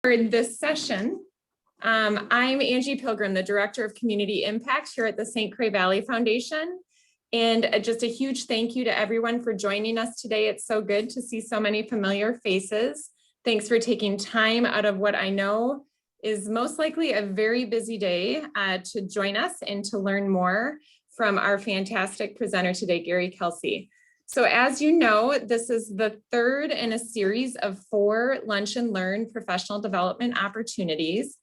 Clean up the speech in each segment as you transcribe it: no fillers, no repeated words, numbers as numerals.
For this session, I'm Angie Pilgrim, the Director of Community Impact here at the St. Cray Valley Foundation. And just a huge thank you to everyone for joining us today. It's so good to see so many familiar faces. Thanks for taking time out of what I know is most likely a very busy day to join us and to learn more from our fantastic presenter today, Kelsey. So as you know, this is the third in a series of 4 Lunch and Learn professional development opportunities.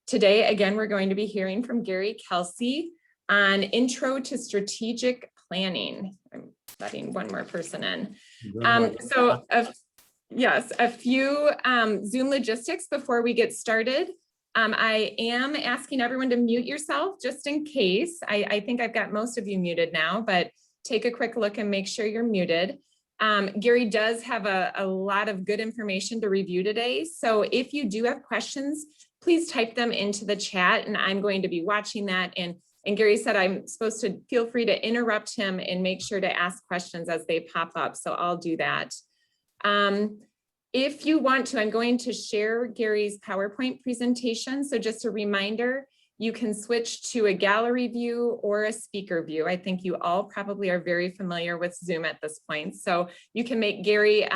Today, again, we're going to be hearing from Kelsey on Intro to Strategic Planning. I'm letting one more person in. Yes, a few Zoom logistics before we get started. I am asking everyone to mute yourself just in case. I think I've got most of you muted now, but take a quick look and make sure you're muted. Gary does have a lot of good information to review today. So if you do have questions, please type them into the chat and I'm going to be watching that. And Gary said I'm supposed to feel free to interrupt him and make sure to ask questions as they pop up. So I'll do that. If you want to, I'm going to share Gary's PowerPoint presentation. So just a reminder, you can switch to a gallery view or a speaker view. I think you all probably are very familiar with Zoom at this point. So you can make Gary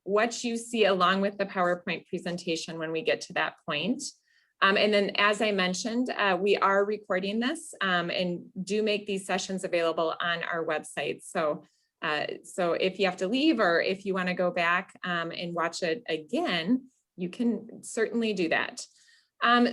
what you see along with the PowerPoint presentation when we get to that point. And then as I mentioned, we are recording this and do make these sessions available on our website. So if you have to leave or if you want to go back and watch it again, you can certainly do that.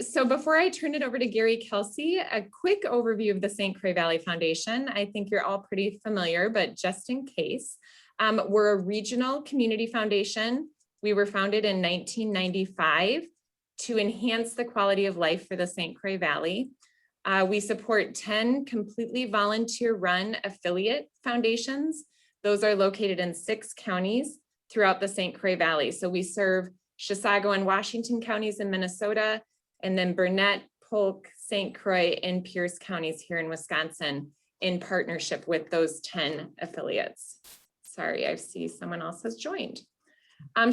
So before I turn it over to Kelsey, a quick overview of the St. Cray Valley Foundation. I think you're all pretty familiar, but just in case, we're a regional community foundation. We were founded in 1995 to enhance the quality of life for the St. Cray Valley. We support 10 completely volunteer-run affiliate foundations. Those are located in 6 counties throughout the St. Cray Valley. So we serve Chisago and Washington counties in Minnesota, and then Burnett, Polk, St. Croix, and Pierce counties here in Wisconsin in partnership with those 10 affiliates. Sorry, I see someone else has joined.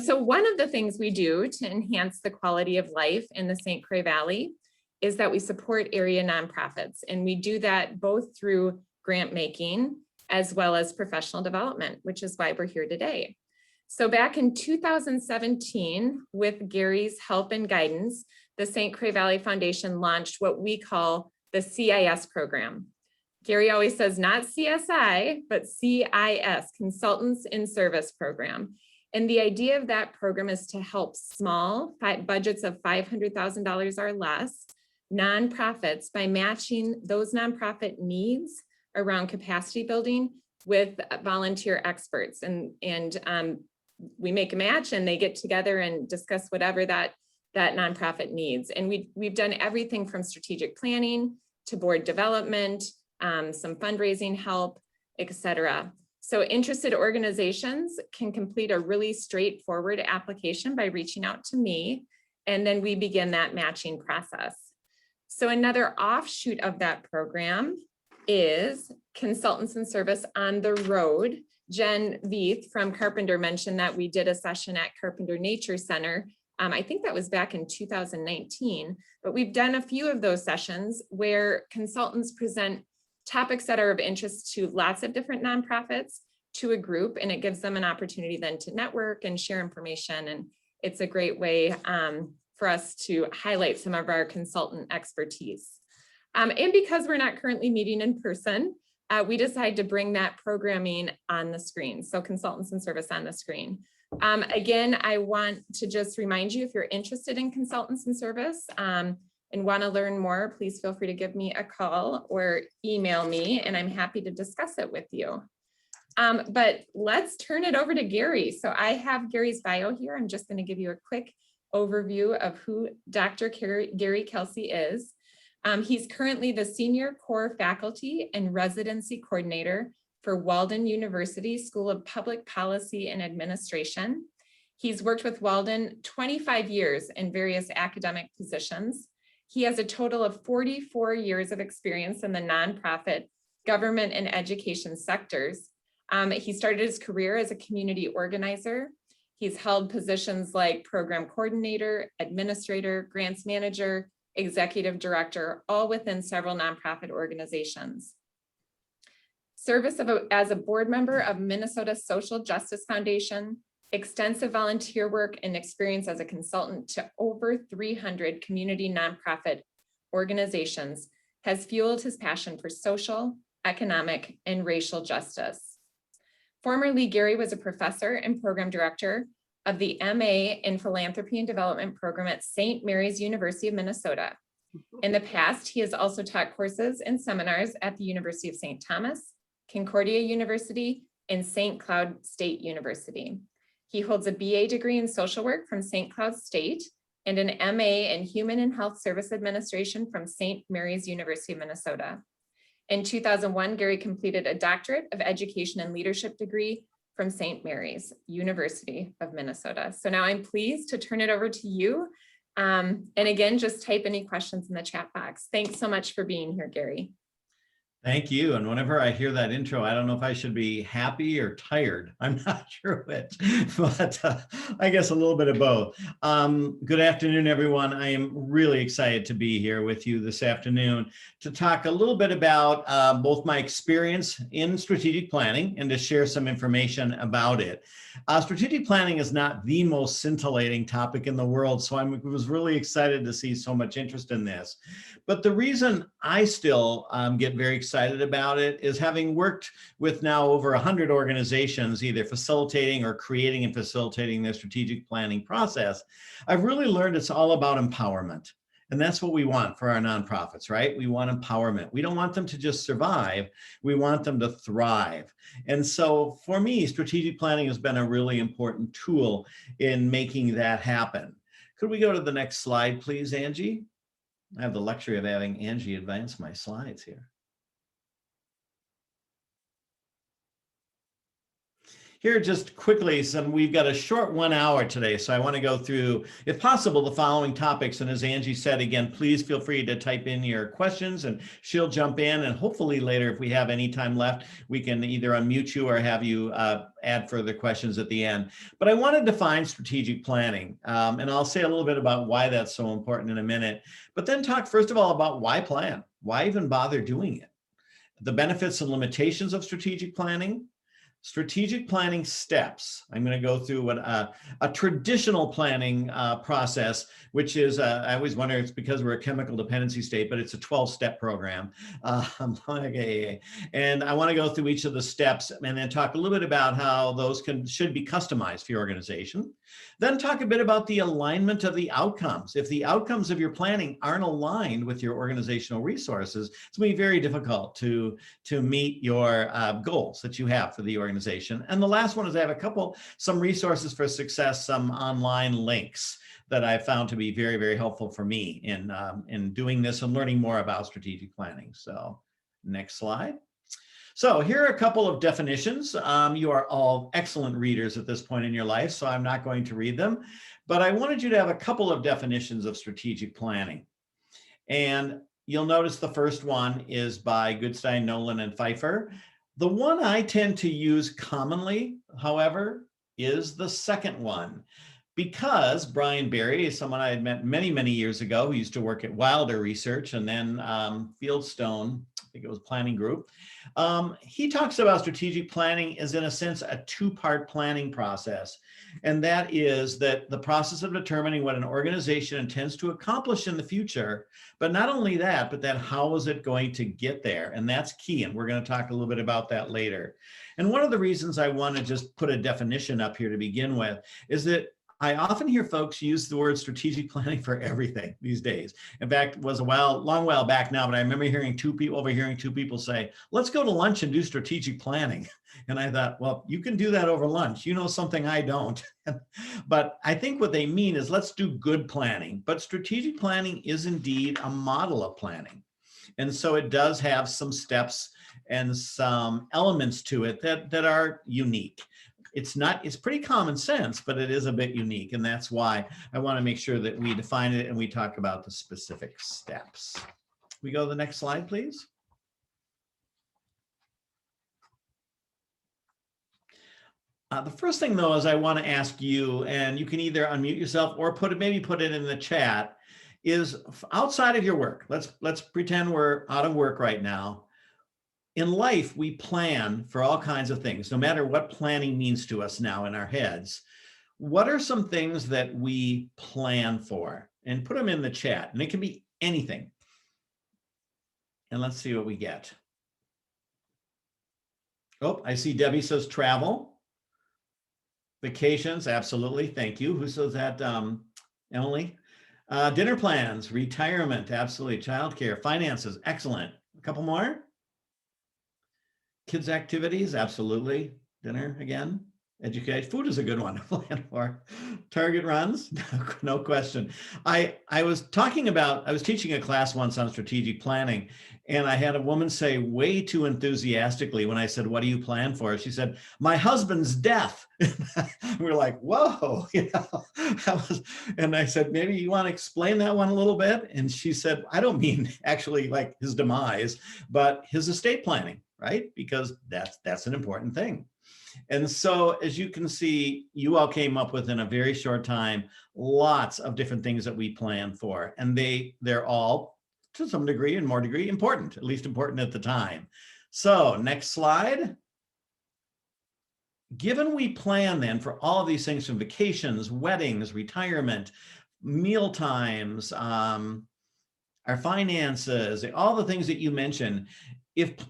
So one of the things we do to enhance the quality of life in the St. Cray Valley is that we support area nonprofits, and we do that both through grant making as well as professional development, which is why we're here today. So back in 2017, with Gary's help and guidance, the St. Cray Valley Foundation launched what we call the CIS program. Gary always says not CSI, but CIS, Consultants in Service Program. And the idea of that program is to help small budgets of $500,000 or less nonprofits by matching those nonprofit needs around capacity building with volunteer experts. And we make a match and they get together and discuss whatever that nonprofit needs. And we've done everything from strategic planning to board development, some fundraising help, etc. So interested organizations can complete a really straightforward application by reaching out to me, and then we begin that matching process. So another offshoot of that program is Consultants in Service on the Road. Jen Veith from Carpenter mentioned that we did a session at Carpenter Nature Center. I think that was back in 2019, but we've done a few of those sessions where consultants present topics that are of interest to lots of different nonprofits to a group, and it gives them an opportunity then to network and share information. And it's a great way for us to highlight some of our consultant expertise. And because we're not currently meeting in person, we decided to bring that programming on the screen. So Consultants in Service on the screen. Again, I want to just remind you, if you're interested in Consultants in Service and want to learn more, please feel free to give me a call or email me, and I'm happy to discuss it with you. But let's turn it over to Gary. So I have Gary's bio here. I'm just going to give you a quick overview of who Dr. Gary Kelsey is. He's currently the Senior Core Faculty and Residency Coordinator for Walden University School of Public Policy and Administration. He's worked with Walden 25 years in various academic positions. He has a total of 44 years of experience in the nonprofit, government, and education sectors. He started his career as a community organizer. He's held positions like program coordinator, administrator, grants manager, executive director, all within several nonprofit organizations. Service as a board member of Minnesota Social Justice Foundation, extensive volunteer work and experience as a consultant to over 300 community nonprofit organizations has fueled his passion for social, economic, and racial justice. Formerly, Gary was a professor and program director of the MA in Philanthropy and Development program at St. Mary's University of Minnesota. In the past, he has also taught courses and seminars at the University of St. Thomas, Concordia University, and St. Cloud State University. He holds a BA degree in social work from St. Cloud State and an MA in Human and Health Service Administration from St. Mary's University of Minnesota. In 2001, Gary completed a doctorate of education and leadership degree from St. Mary's University of Minnesota. So now I'm pleased to turn it over to you. And again, just type any questions in the chat box. Thanks so much for being here, Gary. Thank you. And whenever I hear that intro, I don't know if I should be happy or tired. I'm not sure which, but I guess a little bit of both. Good afternoon, everyone. I am really excited to be here with you this afternoon to talk a little bit about both my experience in strategic planning and to share some information about it. Strategic planning is not the most scintillating topic in the world, so I was really excited to see so much interest in this. But the reason I still get very excited about it is having worked with now over 100 organizations, either facilitating or creating and facilitating their strategic planning process, I've really learned it's all about empowerment. And that's what we want for our nonprofits, right? We want empowerment. We don't want them to just survive. We want them to thrive. And so for me, strategic planning has been a really important tool in making that happen. Could we go to the next slide, please, Angie? I have the luxury of having Angie advance my slides here. Here, just quickly, we've got a short 1 hour today, so I want to go through, if possible, the following topics. And as Angie said, again, please feel free to type in your questions and she'll jump in. And hopefully later, if we have any time left, we can either unmute you or have you add further questions at the end. But I want to define strategic planning, and I'll say a little bit about why that's so important in a minute, but then talk first of all about why plan, why even bother doing it, the benefits and limitations of strategic planning, strategic planning steps. I'm going to go through what a traditional planning process, which is, I always wonder, it's because we're a chemical dependency state, but it's a 12-step program. And I want to go through each of the steps and then talk a little bit about how those should be customized for your organization. Then talk a bit about the alignment of the outcomes. If the outcomes of your planning aren't aligned with your organizational resources, it's going to be very difficult to meet your goals that you have for the organization. And the last one is I have some resources for success, some online links that I found to be very, very helpful for me in doing this and learning more about strategic planning. So next slide. So here are a couple of definitions. You are all excellent readers at this point in your life, so I'm not going to read them, but I wanted you to have a couple of definitions of strategic planning. And you'll notice the first one is by Goodstein, Nolan, and Pfeiffer. The one I tend to use commonly, however, is the second one, because Brian Berry is someone I had met many, many years ago who used to work at Wilder Research and then Fieldstone, I think it was Planning Group. He talks about strategic planning as, in a sense, a two-part planning process. And that is that the process of determining what an organization intends to accomplish in the future, but not only that, but then how is it going to get there? And that's key. And we're going to talk a little bit about that later. And one of the reasons I want to just put a definition up here to begin with is that I often hear folks use the word strategic planning for everything these days. In fact, it was a long while back now, but I remember overhearing two people say, let's go to lunch and do strategic planning. And I thought, well, you can do that over lunch. You know something I don't. But I think what they mean is let's do good planning. But strategic planning is indeed a model of planning. And so it does have some steps and some elements to it that are unique. It's pretty common sense, but it is a bit unique. And that's why I want to make sure that we define it and we talk about the specific steps. We go to the next slide, please. The first thing though is I want to ask you, and you can either unmute yourself or maybe put it in the chat, is outside of your work. Let's pretend we're out of work right now. In life, we plan for all kinds of things, no matter what planning means to us now in our heads. What are some things that we plan for? And put them in the chat, and it can be anything. And let's see what we get. Oh, I see Debbie says travel. Vacations, absolutely. Thank you. Who says that? Emily. Dinner plans, retirement, absolutely. Childcare, finances, excellent. A couple more. Kids activities, absolutely. Dinner again. Education, food is a good one to plan for. Target runs, no question. I was teaching a class once on strategic planning, and I had a woman say way too enthusiastically when I said, "What do you plan for?" She said, "My husband's death." We're like, whoa, and I said, maybe you want to explain that one a little bit? And she said, I don't mean actually like his demise, but his estate planning, right? Because that's an important thing. And so, as you can see, you all came up with in a very short time, lots of different things that we plan for. And they're all, to some degree and more degree, important, at least important at the time. So next slide. Given we plan then for all of these things from vacations, weddings, retirement, meal times, our finances, all the things that you mentioned,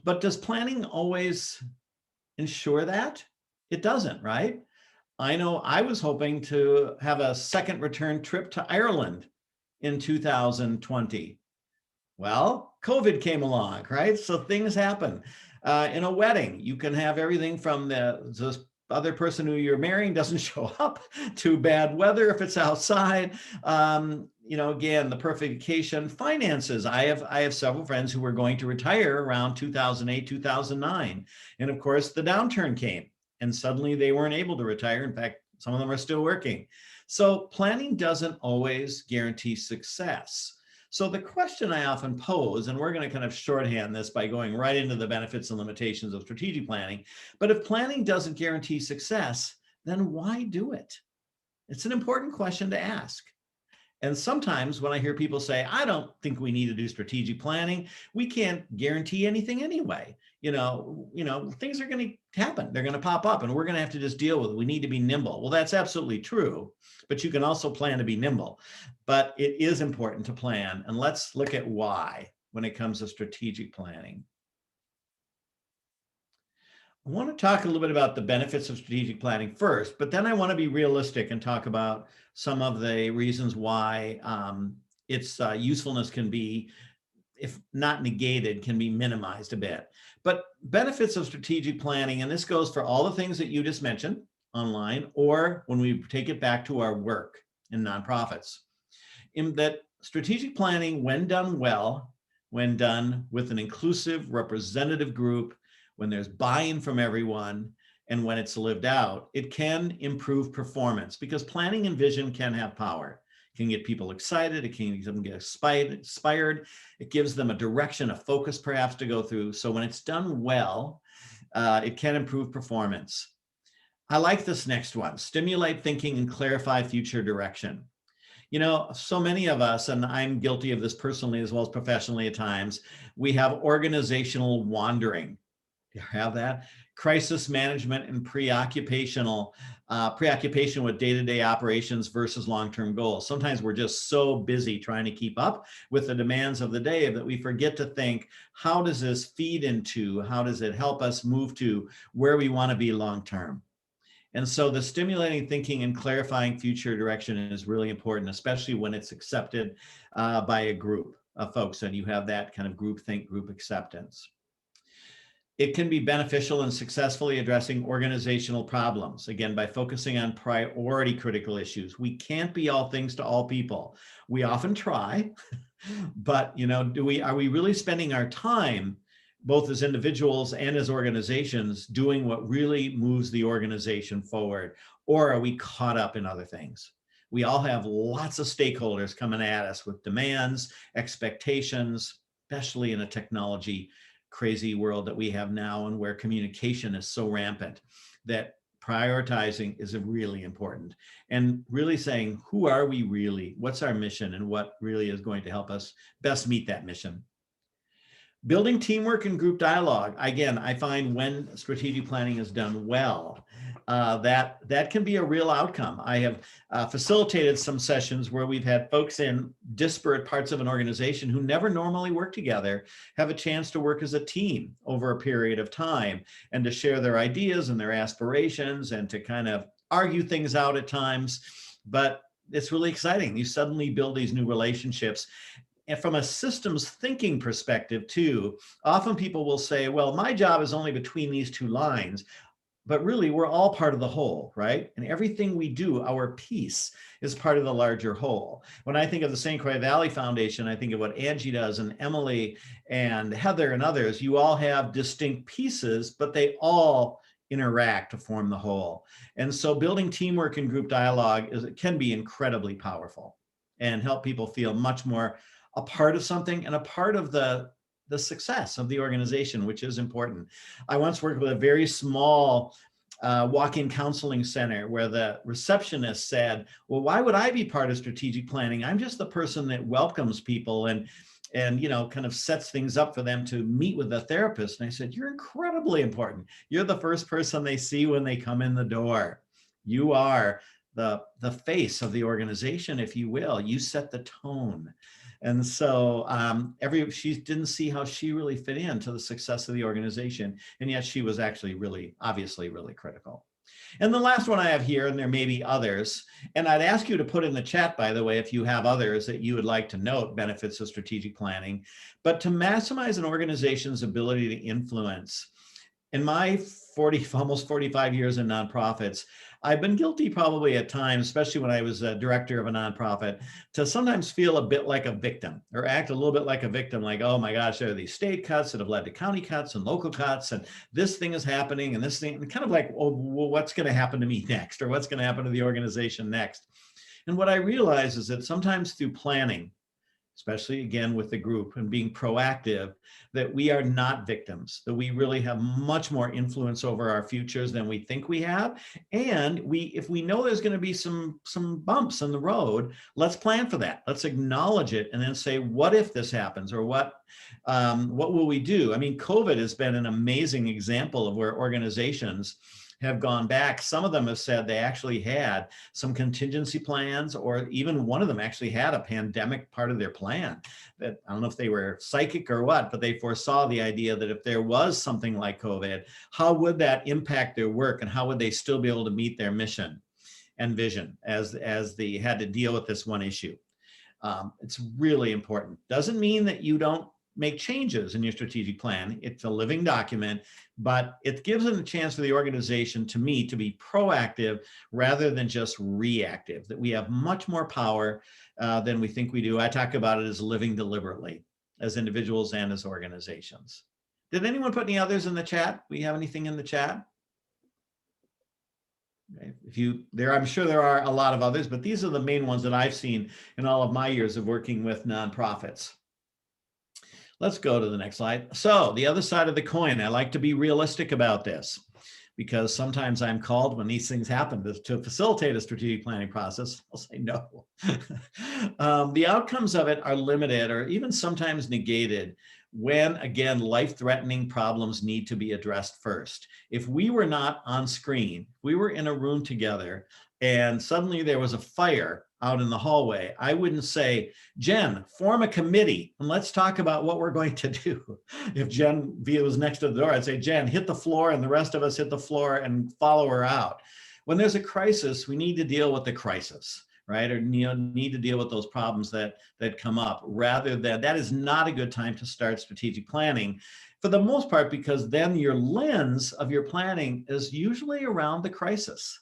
but does planning always ensure that? It doesn't, right? I know I was hoping to have a second return trip to Ireland in 2020. Well, COVID came along, right? So things happen. In a wedding, you can have everything from the other person who you're marrying doesn't show up to bad weather if it's outside. Again, the perfect vacation. Finances. I have several friends who were going to retire around 2008, 2009. And of course, the downturn came and suddenly they weren't able to retire. In fact, some of them are still working. So planning doesn't always guarantee success. So the question I often pose, and we're going to kind of shorthand this by going right into the benefits and limitations of strategic planning, but if planning doesn't guarantee success, then why do it? It's an important question to ask. And sometimes when I hear people say, I don't think we need to do strategic planning, we can't guarantee anything anyway. Things are going to happen. They're going to pop up and we're going to have to just deal with it. We need to be nimble. Well, that's absolutely true, but you can also plan to be nimble. But it is important to plan. And let's look at why when it comes to strategic planning. I want to talk a little bit about the benefits of strategic planning first, but then I want to be realistic and talk about some of the reasons why its usefulness can be, if not negated, can be minimized a bit. But benefits of strategic planning, and this goes for all the things that you just mentioned online, or when we take it back to our work in nonprofits, in that strategic planning, when done well, when done with an inclusive representative group, when there's buy-in from everyone, and when it's lived out, it can improve performance because planning and vision can have power. It can get people excited, it can get inspired, it gives them a direction, a focus perhaps to go through. So when it's done well, it can improve performance. I like this next one, stimulate thinking and clarify future direction. So many of us, and I'm guilty of this personally as well as professionally at times, we have organizational wandering. You have that? Crisis management and preoccupation with day-to-day operations versus long-term goals. Sometimes we're just so busy trying to keep up with the demands of the day that we forget to think, how does this feed into, how does it help us move to where we want to be long-term? And so the stimulating thinking and clarifying future direction is really important, especially when it's accepted by a group of folks and you have that kind of group think, group acceptance. It can be beneficial in successfully addressing organizational problems, again, by focusing on priority critical issues. We can't be all things to all people. We often try, but are we really spending our time, both as individuals and as organizations, doing what really moves the organization forward? Or are we caught up in other things? We all have lots of stakeholders coming at us with demands, expectations, especially in a technology crazy world that we have now and where communication is so rampant that prioritizing is really important, and really saying, who are we really? What's our mission, and what really is going to help us best meet that mission? Building teamwork and group dialogue. Again, I find when strategic planning is done well, that can be a real outcome. I have facilitated some sessions where we've had folks in disparate parts of an organization who never normally work together have a chance to work as a team over a period of time, and to share their ideas and their aspirations, and to kind of argue things out at times. But it's really exciting. You suddenly build these new relationships. And from a systems thinking perspective too, often people will say, well, my job is only between these two lines, but really we're all part of the whole, right? And everything we do, our piece, is part of the larger whole. When I think of the St. Croix Valley Foundation, I think of what Angie does, and Emily and Heather and others. You all have distinct pieces, but they all interact to form the whole. And so building teamwork and group dialogue can be incredibly powerful, and help people feel much more a part of something, and a part of the success of the organization, which is important. I once worked with a very small walk-in counseling center where the receptionist said, well, why would I be part of strategic planning? I'm just the person that welcomes people and kind of sets things up for them to meet with a therapist. And I said, you're incredibly important. You're the first person they see when they come in the door. You are the face of the organization, if you will. You set the tone. And so she didn't see how she really fit into the success of the organization. And yet she was actually obviously really critical. And the last one I have here, and there may be others, and I'd ask you to put in the chat, by the way, if you have others that you would like to note, benefits of strategic planning. But to maximize an organization's ability to influence. In my almost 45 years in nonprofits, I've been guilty probably at times, especially when I was a director of a nonprofit, to sometimes feel a bit like a victim, or act a little bit like a victim, like, oh my gosh, there are these state cuts that have led to county cuts and local cuts, and this thing is happening, and this thing, and kind of like, oh, well, what's going to happen to me next, or what's going to happen to the organization next? And what I realize is that sometimes through planning, especially again with the group and being proactive, that we are not victims, that we really have much more influence over our futures than we think we have. And if we know there's going to be some bumps in the road, let's plan for that. Let's acknowledge it, and then say, what if this happens, or what will we do? I mean, COVID has been an amazing example of where organizations have gone back. Some of them have said they actually had some contingency plans, or even one of them actually had a pandemic part of their plan. That, I don't know if they were psychic or what, but they foresaw the idea that if there was something like COVID, how would that impact their work, and how would they still be able to meet their mission and vision as they had to deal with this one issue. It's really important. Doesn't mean that you don't make changes in your strategic plan. It's a living document, but it gives it a chance for the organization, to me, to be proactive rather than just reactive, that we have much more power than we think we do. I talk about it as living deliberately, as individuals and as organizations. Did anyone put any others in the chat? We have anything in the chat? Okay. I'm sure there are a lot of others, but these are the main ones that I've seen in all of my years of working with nonprofits. Let's go to the next slide. So the other side of the coin, I like to be realistic about this, because sometimes I'm called when these things happen to facilitate a strategic planning process. I'll say no. The outcomes of it are limited, or even sometimes negated, when, again, life-threatening problems need to be addressed first. If we were not on screen, we were in a room together, and suddenly there was a fire out in the hallway, I wouldn't say, Jen, form a committee and let's talk about what we're going to do. If Jen was next to the door, I'd say, Jen, hit the floor, and the rest of us hit the floor and follow her out. When there's a crisis, we need to deal with the crisis, right? Or need to deal with those problems that come up, rather than, that is not a good time to start strategic planning, for the most part, because then your lens of your planning is usually around the crisis.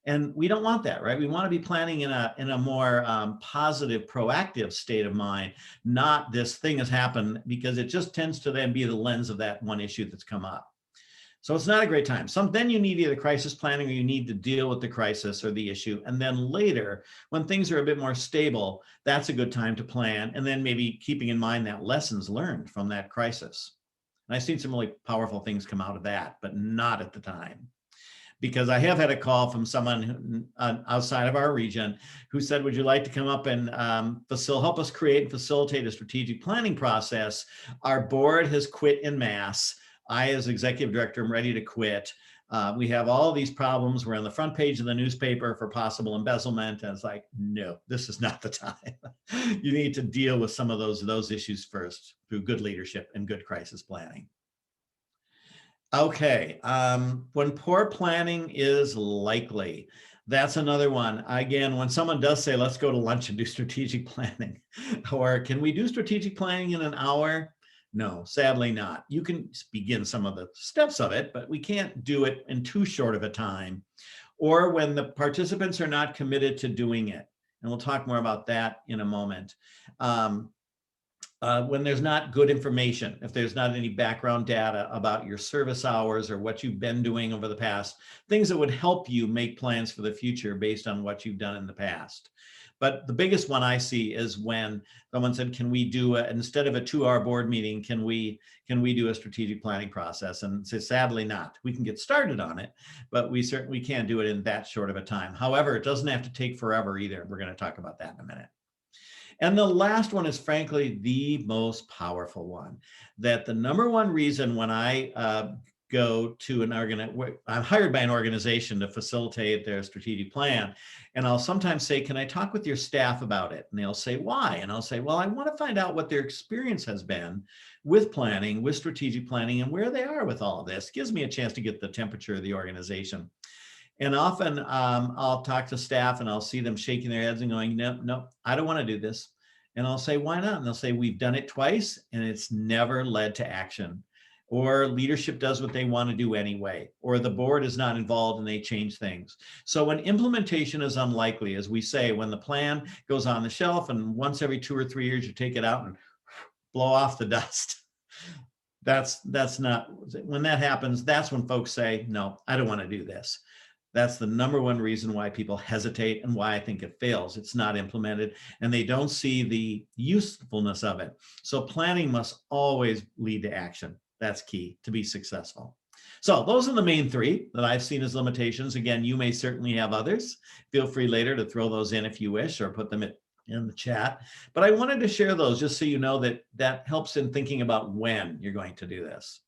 And we don't want that, right? We want to be planning in a more positive, proactive state of mind, not this thing has happened, because it just tends to then be the lens of that one issue that's come up. So it's not a great time. Then you need either crisis planning, or you need to deal with the crisis or the issue. And then later, when things are a bit more stable, that's a good time to plan. And then maybe keeping in mind that lessons learned from that crisis. And I've seen some really powerful things come out of that, but not at the time. because I have had a call from someone outside of our region who said, would you like to come up and help us create and facilitate a strategic planning process? Our board has quit en masse. I, as executive director, am ready to quit. We have all these problems. We're on the front page of the newspaper for possible embezzlement. And it's like, no, this is not the time. You need to deal with some of those issues first through good leadership and good crisis planning. Okay, when poor planning is likely, that's another one. Again, when someone does say, let's go to lunch and do strategic planning, or can we do strategic planning in an hour? No, sadly not. You can begin some of the steps of it, but we can't do it in too short of a time, or when the participants are not committed to doing it. And we'll talk more about that in a moment. When there's not good information, if there's not any background data about your service hours or what you've been doing over the past, things that would help you make plans for the future based on what you've done in the past. But the biggest one I see is when someone said, can we do instead of a 2-hour board meeting, can we do a strategic planning process? And say, sadly not. We can get started on it, but we certainly can't do it in that short of a time. However, it doesn't have to take forever either. We're going to talk about that in a minute. And the last one is frankly the most powerful one, that the number one reason when I go to I'm hired by an organization to facilitate their strategic plan. And I'll sometimes say, can I talk with your staff about it? And they'll say, why? And I'll say, well, I want to find out what their experience has been with planning, with strategic planning, and where they are with all of this. It gives me a chance to get the temperature of the organization. And often I'll talk to staff and I'll see them shaking their heads and going, no, I don't want to do this. And I'll say, why not? And they'll say, we've done it twice and it's never led to action. Or leadership does what they want to do anyway, or the board is not involved and they change things. So when implementation is unlikely, as we say, when the plan goes on the shelf and once every 2 or 3 years you take it out and blow off the dust, that's not, when that happens, that's when folks say, no, I don't want to do this. That's the number one reason why people hesitate and why I think it fails. It's not implemented and they don't see the usefulness of it. So planning must always lead to action. That's key to be successful. So those are the main 3 that I've seen as limitations. Again, you may certainly have others. Feel free later to throw those in if you wish, or put them in the chat. But I wanted to share those just so you know that that helps in thinking about when you're going to do this.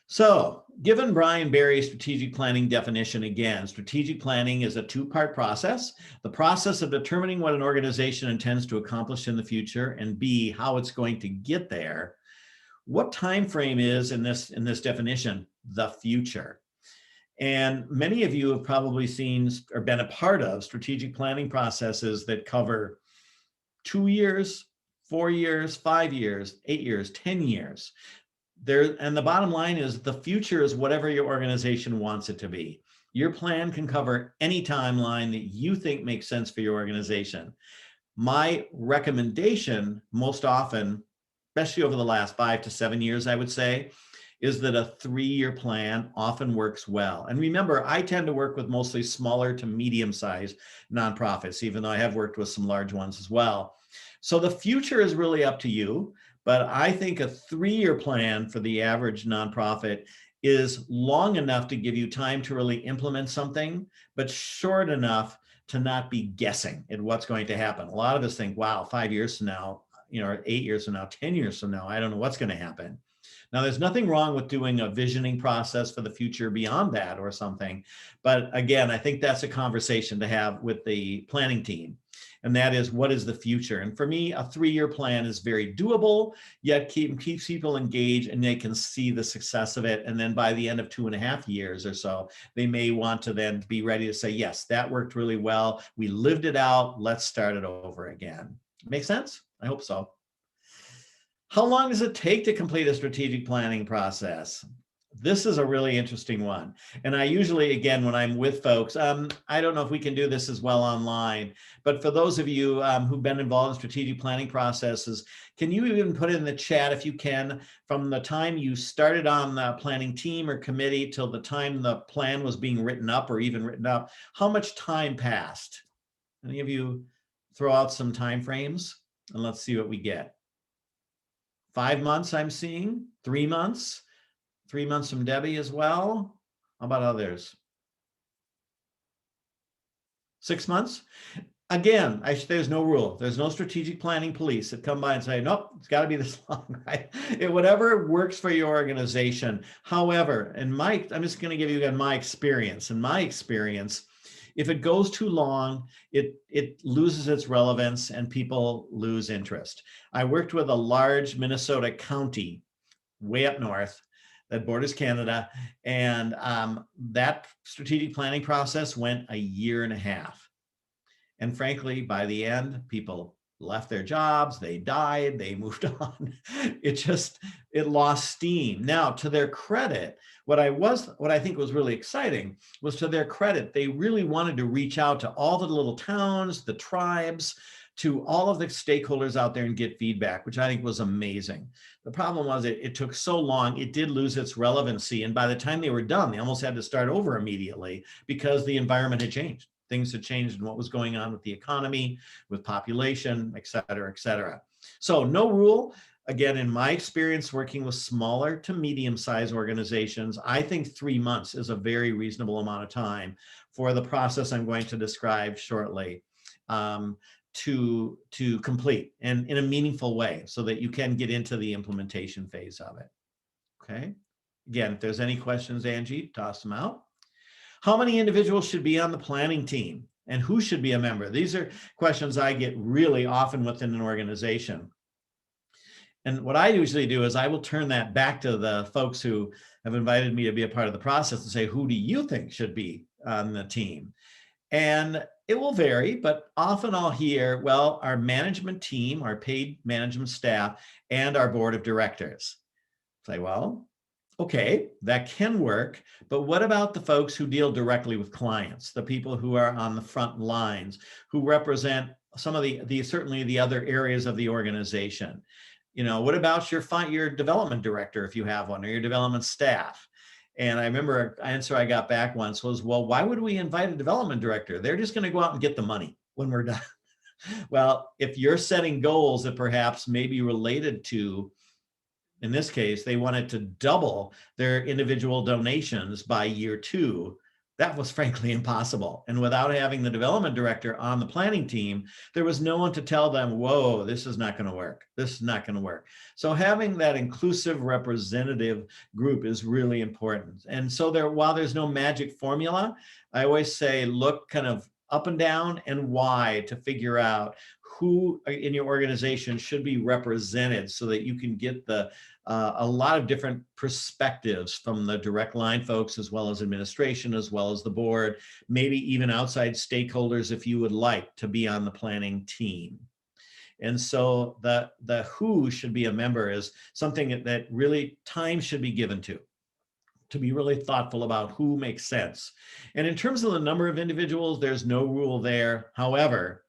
So given Brian Barry's strategic planning definition, again, strategic planning is a 2-part process. The process of determining what an organization intends to accomplish in the future, and B, how it's going to get there. What time frame is in this definition? The future. And many of you have probably seen or been a part of strategic planning processes that cover 2 years, 4 years, 5 years, 8 years, 10 years. And the bottom line is the future is whatever your organization wants it to be. Your plan can cover any timeline that you think makes sense for your organization. My recommendation most often, especially over the last 5 to 7 years, I would say, is that a 3-year plan often works well. And remember, I tend to work with mostly smaller to medium-sized nonprofits, even though I have worked with some large ones as well. So the future is really up to you, but I think a 3-year plan for the average nonprofit is long enough to give you time to really implement something, but short enough to not be guessing at what's going to happen. A lot of us think, wow, 5 years from now, or 8 years from now, 10 years from now, I don't know what's going to happen. Now, there's nothing wrong with doing a visioning process for the future beyond that or something. But again, I think that's a conversation to have with the planning team. And that is, what is the future? And for me, a 3-year plan is very doable, yet keeps people engaged and they can see the success of it. And then by the end of 2.5 years or so, they may want to then be ready to say, yes, that worked really well. We lived it out. Let's start it over again. Make sense? I hope so. How long does it take to complete a strategic planning process? This is a really interesting one. And I usually, again, when I'm with folks, I don't know if we can do this as well online, but for those of you who've been involved in strategic planning processes, can you even put in the chat, if you can, from the time you started on the planning team or committee till the time the plan was being written up or even written up, how much time passed? Any of you throw out some time frames and let's see what we get. 5 months I'm seeing, 3 months. 3 months from Debbie as well. How about others? 6 months? Again, there's no rule. There's no strategic planning police that come by and say, nope, it's got to be this long, right? Whatever works for your organization. However, I'm just going to give you again my experience. In my experience, if it goes too long, it loses its relevance and people lose interest. I worked with a large Minnesota county way up north that borders Canada, and that strategic planning process went a year and a half. And frankly, by the end, people left their jobs, they died, they moved on. It lost steam. Now, to their credit, what I think was really exciting was, to their credit, they really wanted to reach out to all the little towns, the tribes, to all of the stakeholders out there and get feedback, which I think was amazing. The problem was it took so long, it did lose its relevancy. And by the time they were done, they almost had to start over immediately because the environment had changed. Things had changed in what was going on with the economy, with population, et cetera, et cetera. So no rule. Again, in my experience working with smaller to medium-sized organizations, I think 3 months is a very reasonable amount of time for the process I'm going to describe shortly to complete, and in a meaningful way, so that you can get into the implementation phase of it. Okay. Again, if there's any questions, Angie, toss them out. How many individuals should be on the planning team, and who should be a member? These are questions I get really often within an organization. And what I usually do is I will turn that back to the folks who have invited me to be a part of the process and say, who do you think should be on the team? And it will vary, but often I'll hear, well, our management team, our paid management staff, and our board of directors. Say, well, okay, that can work, but what about the folks who deal directly with clients, the people who are on the front lines, who represent some of the certainly the other areas of the organization? What about your development director, if you have one, or your development staff? And I remember an answer I got back once was, well, why would we invite a development director? They're just going to go out and get the money when we're done. Well, if you're setting goals that perhaps may be related to, in this case, they wanted to double their individual donations by year 2. That was frankly impossible. And without having the development director on the planning team, there was no one to tell them, whoa, this is not going to work. This is not going to work. So having that inclusive representative group is really important. And so while there's no magic formula, I always say, look kind of up and down and wide to figure out who in your organization should be represented, so that you can get a lot of different perspectives from the direct line folks, as well as administration, as well as the board, maybe even outside stakeholders if you would like to be on the planning team. And so the who should be a member is something that really time should be given to be really thoughtful about who makes sense. And in terms of the number of individuals, there's no rule there. However,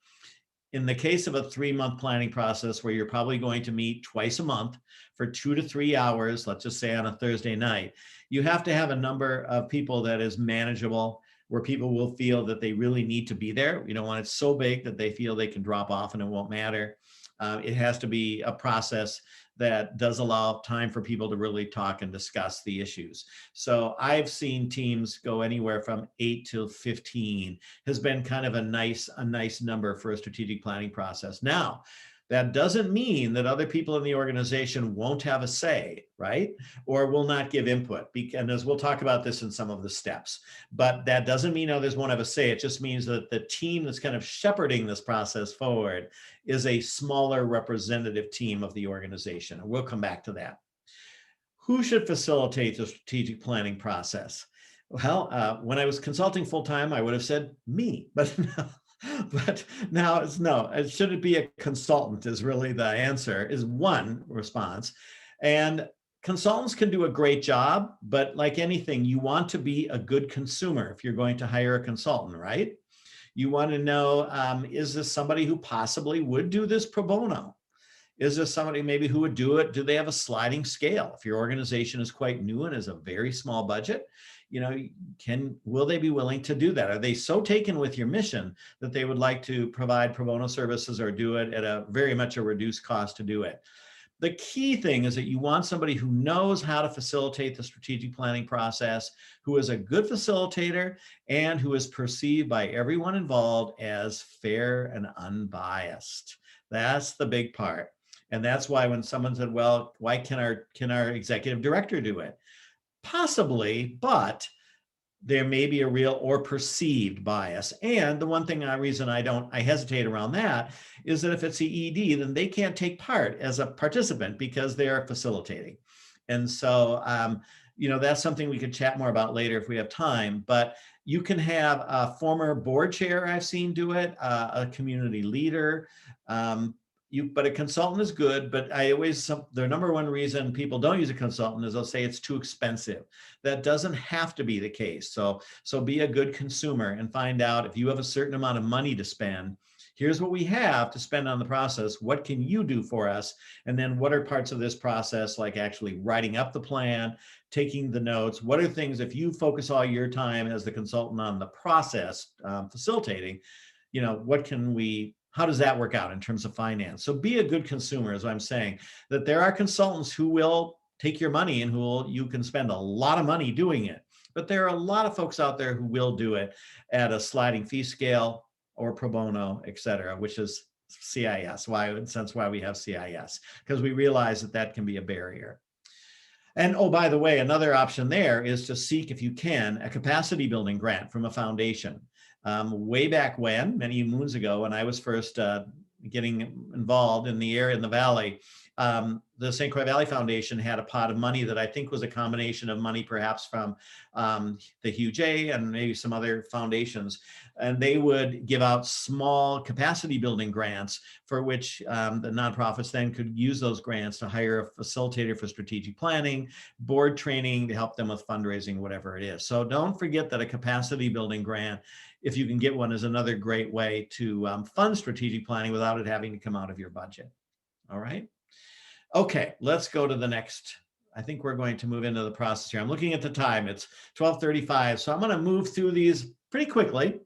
in the case of a 3-month planning process where you're probably going to meet twice a month for 2 to 3 hours, let's just say on a Thursday night, you have to have a number of people that is manageable, where people will feel that they really need to be there. You don't want it so big that they feel they can drop off and it won't matter. It has to be a process that does allow time for people to really talk and discuss the issues. So I've seen teams go anywhere from 8 to 15 has been kind of a nice number for a strategic planning process. Now, that doesn't mean that other people in the organization won't have a say, right? Or will not give input, and as we'll talk about this in some of the steps. But that doesn't mean others won't have a say. It just means that the team that's kind of shepherding this process forward is a smaller representative team of the organization. And we'll come back to that. Who should facilitate the strategic planning process? Well, when I was consulting full-time, I would have said me, but now it's no. Should it be a consultant is really the answer, is one response. And consultants can do a great job, but like anything, you want to be a good consumer if you're going to hire a consultant, right? You want to know, is this somebody who possibly would do this pro bono? Is this somebody maybe who would do it? Do they have a sliding scale? If your organization is quite new and has a very small budget, will they be willing to do that? Are they so taken with your mission that they would like to provide pro bono services or do it at a very much a reduced cost to do it? The key thing is that you want somebody who knows how to facilitate the strategic planning process, who is a good facilitator, and who is perceived by everyone involved as fair and unbiased. That's the big part. And that's why when someone said, well, why can our executive director do it? Possibly, but there may be a real or perceived bias. And the one thing, reason I hesitate around that is that if it's the ED, then they can't take part as a participant because they are facilitating. And so, that's something we could chat more about later if we have time, but you can have a former board chair I've seen do it, a community leader, but a consultant is good, but the number one reason people don't use a consultant is they'll say it's too expensive. That doesn't have to be the case. So be a good consumer and find out if you have a certain amount of money to spend, here's what we have to spend on the process. What can you do for us? And then what are parts of this process, like actually writing up the plan, taking the notes? What are things, if you focus all your time as the consultant on the process, facilitating, how does that work out in terms of finance? So be a good consumer, as I'm saying, that there are consultants who will take your money and you can spend a lot of money doing it. But there are a lot of folks out there who will do it at a sliding fee scale or pro bono, et cetera, which is CIS, why we have CIS, because we realize that can be a barrier. And oh, by the way, another option there is to seek, if you can, a capacity building grant from a foundation. Way back when, many moons ago, when I was first getting involved in the area in the Valley, the St. Croix Valley Foundation had a pot of money that I think was a combination of money perhaps from the Hugh J and maybe some other foundations. And they would give out small capacity building grants for which the nonprofits then could use those grants to hire a facilitator for strategic planning, board training to help them with fundraising, whatever it is. So don't forget that a capacity building grant, if you can get one, is another great way to fund strategic planning without it having to come out of your budget. All right. Okay, let's go to the next. I think we're going to move into the process here. I'm looking at the time. It's 12:35. So I'm going to move through these pretty quickly.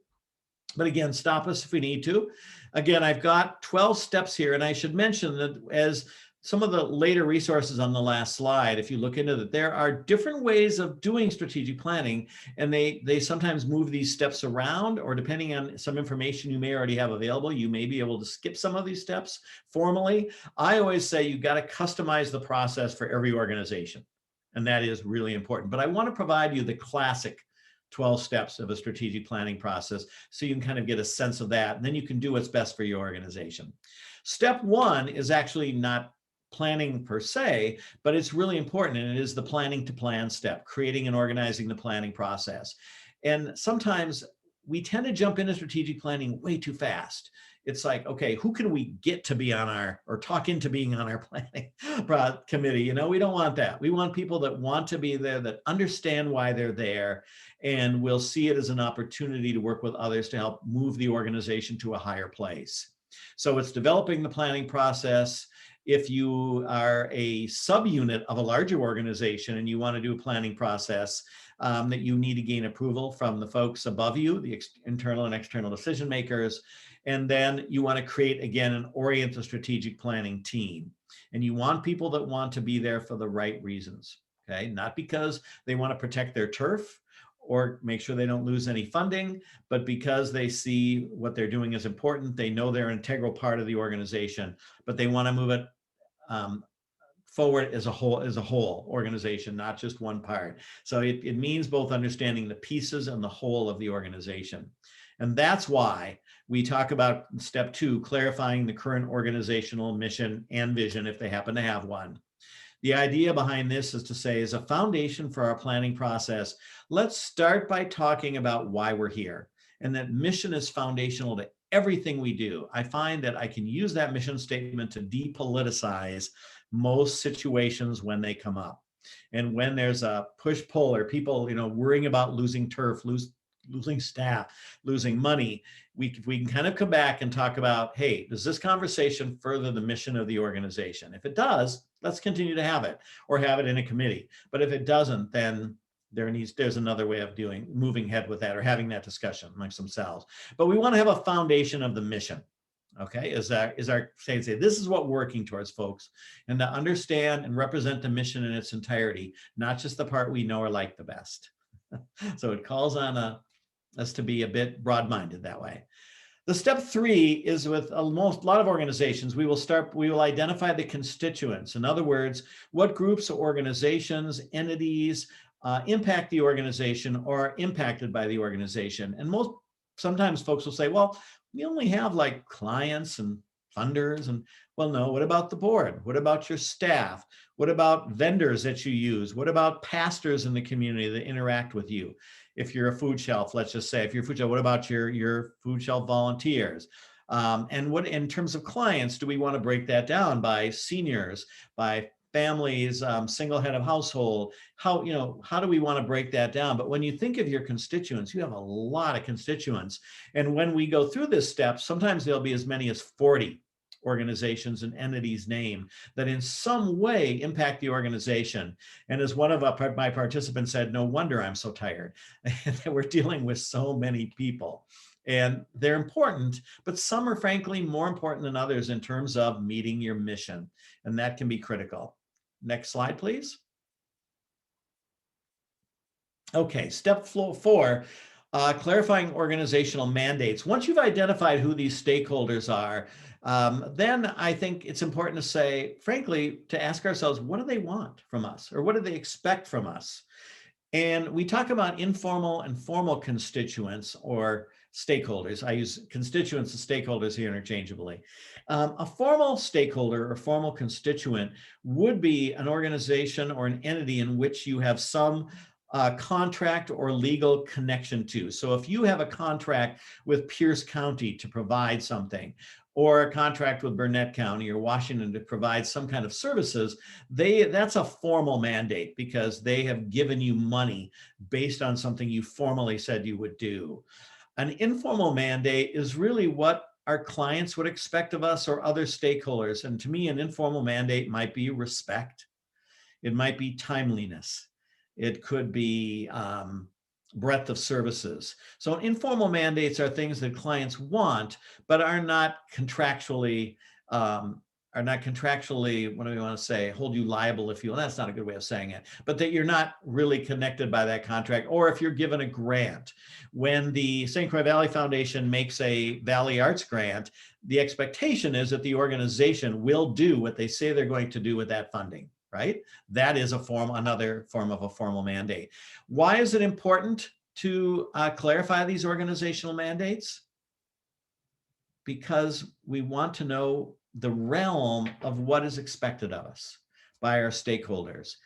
But again, stop us if we need to. Again, I've got 12 steps here. And I should mention that as some of the later resources on the last slide, if you look into that, there are different ways of doing strategic planning, and they sometimes move these steps around, or depending on some information you may already have available, you may be able to skip some of these steps formally. I always say you've got to customize the process for every organization, and that is really important. But I want to provide you the classic 12 steps of a strategic planning process so you can kind of get a sense of that, and then you can do what's best for your organization. Step one is actually not planning per se, but it's really important, and it is the planning to plan step, creating and organizing the planning process. And sometimes we tend to jump into strategic planning way too fast. It's like, okay, who can we get to be on or talk into being on our planning committee? We don't want that. We want people that want to be there, that understand why they're there, and will see it as an opportunity to work with others to help move the organization to a higher place. So it's developing the planning process. If you are a subunit of a larger organization and you want to do a planning process, that you need to gain approval from the folks above you, the internal and external decision makers. And then you want to create, again, and orient a strategic planning team. And you want people that want to be there for the right reasons, okay? Not because they want to protect their turf or make sure they don't lose any funding, but because they see what they're doing is important. They know they're an integral part of the organization, but they want to move it forward as a whole organization, not just one part. So it means both understanding the pieces and the whole of the organization. And that's why we talk about step two, clarifying the current organizational mission and vision if they happen to have one. The idea behind this is to say, as a foundation for our planning process, let's start by talking about why we're here. And that mission is foundational to everything we do. I find that I can use that mission statement to depoliticize most situations when they come up. And when there's a push-pull or people, worrying about losing turf, losing staff, losing money, we can kind of come back and talk about, hey, does this conversation further the mission of the organization? If it does, let's continue to have it, or have it in a committee. But if it doesn't, then there's another way of moving ahead with that, or having that discussion amongst themselves. But we want to have a foundation of the mission. Okay, is our say, this is what we're working towards, folks, and to understand and represent the mission in its entirety, not just the part we know or like the best. So it calls on us to be a bit broad-minded that way. The step 3 is with a lot of organizations, we will identify the constituents. In other words, what groups, organizations, entities impact the organization or are impacted by the organization. And sometimes folks will say, well, we only have like clients and funders, and well, no, what about the board? What about your staff? What about vendors that you use? What about pastors in the community that interact with you? If you're a food shelf, let's just say, if you're a food shelf, what about your food shelf volunteers? And what, in terms of clients, do we want to break that down by seniors, by families, single head of household? How do we want to break that down? But when you think of your constituents, you have a lot of constituents. And when we go through this step, sometimes there'll be as many as 40 organizations and entities named that in some way impact the organization. And as one of my participants said, no wonder I'm so tired. We're dealing with so many people. And they're important, but some are frankly more important than others in terms of meeting your mission. And that can be critical. Next slide, please. Okay, step 4, clarifying organizational mandates. Once you've identified who these stakeholders are, then I think it's important to say, frankly, to ask ourselves, what do they want from us? Or what do they expect from us? And we talk about informal and formal constituents or stakeholders. I use constituents and stakeholders here interchangeably. A formal stakeholder or formal constituent would be an organization or an entity in which you have some contract or legal connection to. So if you have a contract with Pierce County to provide something, or a contract with Burnett County or Washington to provide some kind of services, that's a formal mandate because they have given you money based on something you formally said you would do. An informal mandate is really what our clients would expect of us or other stakeholders. And to me, an informal mandate might be respect. It might be timeliness. It could be breadth of services. So informal mandates are things that clients want, but are not contractually, what do we want to say, hold you liable if you, well, that's not a good way of saying it, but that you're not really connected by that contract. Or if you're given a grant, when the St. Croix Valley Foundation makes a Valley Arts grant, the expectation is that the organization will do what they say they're going to do with that funding. Right? That is another form of a formal mandate. Why is it important to clarify these organizational mandates? Because we want to know the realm of what is expected of us by our stakeholders.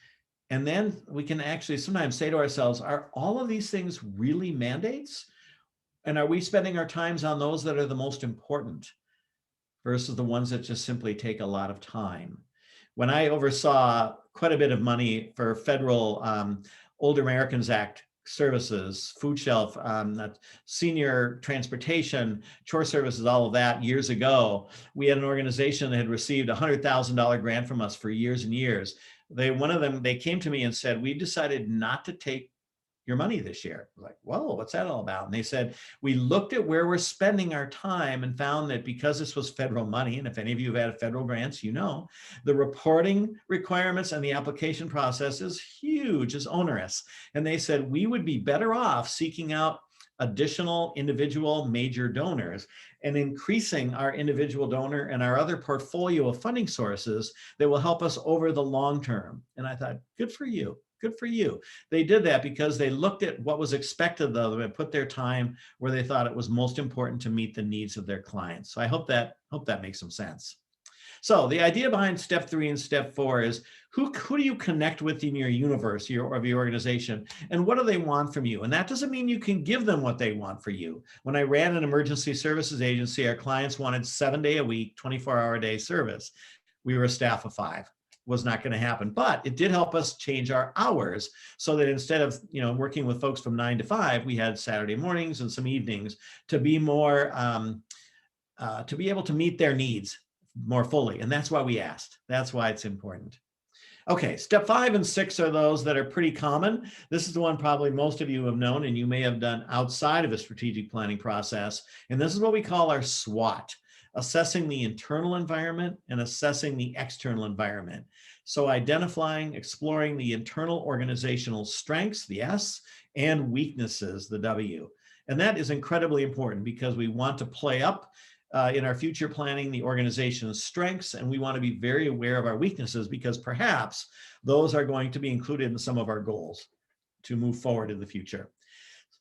And then we can actually sometimes say to ourselves, are all of these things really mandates? And are we spending our times on those that are the most important versus the ones that just simply take a lot of time? When I oversaw quite a bit of money for federal Older Americans Act services, food shelf, senior transportation, chore services, all of that years ago, we had an organization that had received a $100,000 grant from us for years and years. They came to me and said, we decided not to take your money this year. I was like, whoa, what's that all about? And they said, we looked at where we're spending our time and found that because this was federal money, and if any of you have had federal grants, you know, the reporting requirements and the application process is huge, is onerous. And they said, we would be better off seeking out additional individual major donors and increasing our individual donor and our other portfolio of funding sources that will help us over the long term. And I thought, good for you. Good for you. They did that because they looked at what was expected of them and put their time where they thought it was most important to meet the needs of their clients. So I hope that makes some sense. So the idea behind step 3 and step 4 is who do you connect with in your universe of your organization, and what do they want from you? And that doesn't mean you can give them what they want for you. When I ran an emergency services agency, our clients wanted 7-day-a-week, 24-hour-a-day service. We were a staff of 5. Was not going to happen, but it did help us change our hours so that instead of working with folks from 9 to 5, we had Saturday mornings and some evenings to be more to be able to meet their needs more fully. And that's why we asked. That's why it's important. Okay, step 5 and 6 are those that are pretty common. This is the one probably most of you have known and you may have done outside of a strategic planning process. And this is what we call our SWOT. assessing the internal environment and assessing the external environment. So identifying, exploring the internal organizational strengths, the S, and weaknesses, the W. And that is incredibly important because we want to play up in our future planning the organization's strengths, and we want to be very aware of our weaknesses because perhaps those are going to be included in some of our goals to move forward in the future.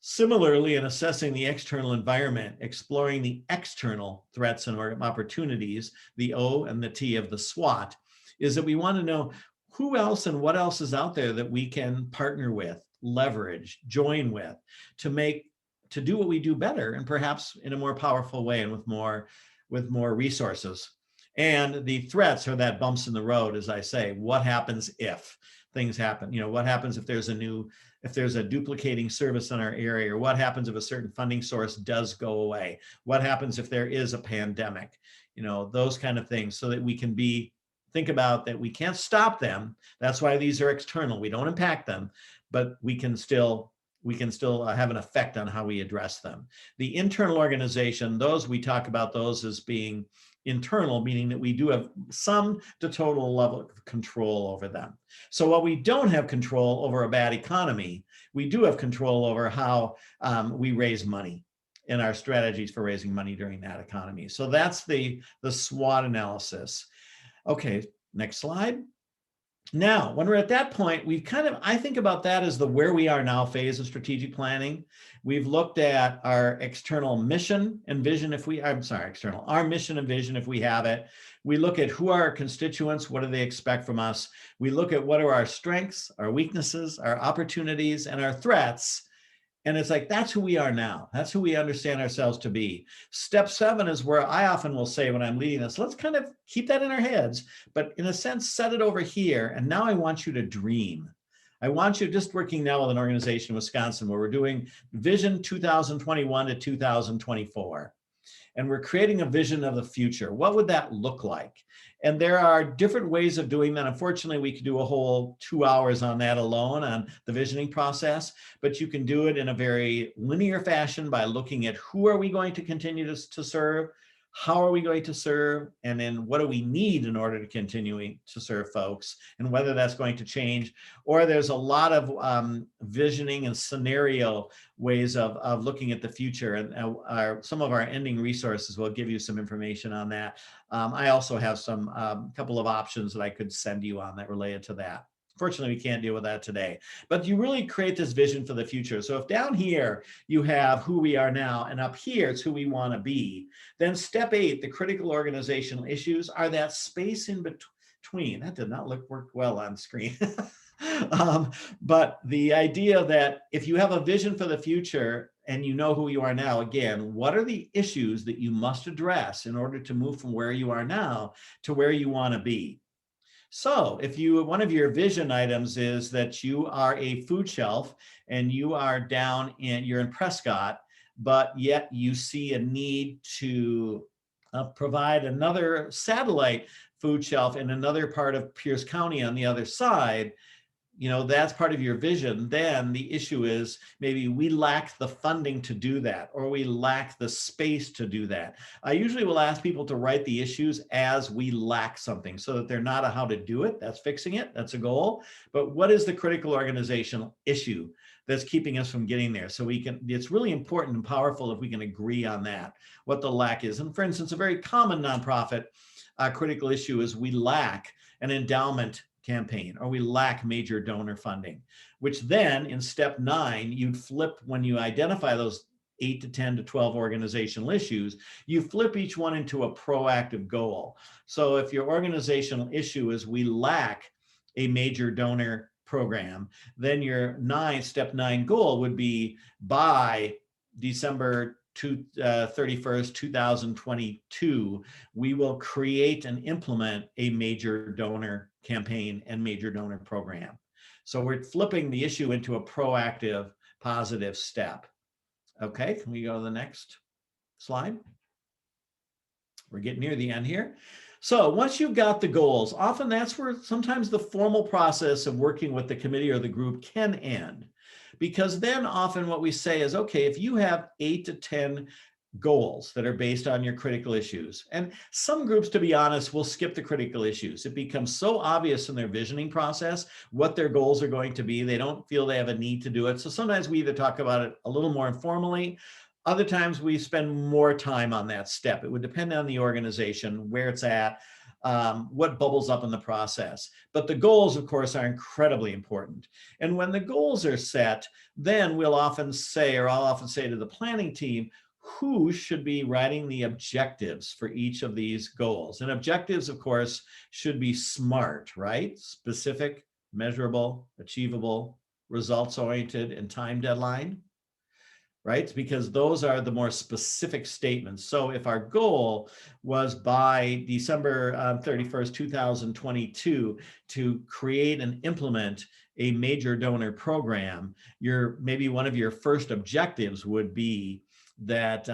Similarly, in assessing the external environment, exploring the external threats and opportunities, the O and the T of the SWOT, is that we want to know who else and what else is out there that we can partner with, leverage, join with, to do what we do better and perhaps in a more powerful way and with more resources. And the threats are that bumps in the road, as I say. What happens if things happen? You know, what happens if there's a duplicating service in our area, or what happens if a certain funding source does go away? What happens if there is a pandemic? You know, those kind of things, so that we can think about that we can't stop them. That's why these are external. We don't impact them, but we can still have an effect on how we address them. The internal organization, we talk about those as being internal, meaning that we do have some to total level of control over them. So while we don't have control over a bad economy, we do have control over how we raise money and our strategies for raising money during that economy. So that's the SWOT analysis. Okay, next slide. Now, when we're at that point, I think about that as the where we are now phase of strategic planning. We've looked at our external mission and vision our mission and vision if we have it. We look at who are our constituents, what do they expect from us? We look at what are our strengths, our weaknesses, our opportunities, and our threats. And it's like, that's who we are now. That's who we understand ourselves to be. Step 7 is where I often will say when I'm leading this, let's kind of keep that in our heads, but in a sense, set it over here. And now I want you to dream. I want you just working now with an organization in Wisconsin where we're doing Vision 2021 to 2024. And we're creating a vision of the future. What would that look like? And there are different ways of doing that. Unfortunately, we could do a whole 2 hours on that alone, on the visioning process, but you can do it in a very linear fashion by looking at who are we going to continue to serve, how are we going to serve, and then what do we need in order to continue to serve folks, and whether that's going to change. Or there's a lot of visioning and scenario ways of looking at the future, and some of our ending resources will give you some information on that. I also have some couple of options that I could send you on that related to that. Fortunately, we can't deal with that today, but you really create this vision for the future. So if down here you have who we are now, and up here it's who we want to be, then step 8, the critical organizational issues, are that space in between. That did not work well on screen. But the idea that if you have a vision for the future and you know who you are now, again, what are the issues that you must address in order to move from where you are now to where you want to be? So if one of your vision items is that you are a food shelf and you are you're in Prescott, but yet you see a need to provide another satellite food shelf in another part of Pierce County on the other side, that's part of your vision. Then the issue is maybe we lack the funding to do that, or we lack the space to do that. I usually will ask people to write the issues as we lack something, so that they're not a how to do it. That's fixing it. That's a goal. But what is the critical organizational issue that's keeping us from getting there? So it's really important and powerful if we can agree on that, what the lack is. And for instance, a very common nonprofit critical issue is we lack an endowment campaign, or we lack major donor funding, which then in step 9, you'd flip when you identify those 8 to 10 to 12 organizational issues, you flip each one into a proactive goal. So if your organizational issue is we lack a major donor program, then your step 9 goal would be by December 31st, 2022, we will create and implement a major donor campaign and major donor program. So we're flipping the issue into a proactive, positive step. Okay, can we go to the next slide? We're getting near the end here. So once you've got the goals, often that's where sometimes the formal process of working with the committee or the group can end. Because then often what we say is, okay, if you have 8 to 10 goals that are based on your critical issues. And some groups, to be honest, will skip the critical issues. It becomes so obvious in their visioning process what their goals are going to be. They don't feel they have a need to do it. So sometimes we either talk about it a little more informally. Other times we spend more time on that step. It would depend on the organization, where it's at, what bubbles up in the process. But the goals, of course, are incredibly important. And when the goals are set, then we'll often say, or I'll often say to the planning team, who should be writing the objectives for each of these goals? And objectives, of course, should be SMART, right? Specific, measurable, achievable, results-oriented, and time deadline, right? Because those are the more specific statements. So if our goal was by December 31st, 2022, to create and implement a major donor program, maybe one of your first objectives would be that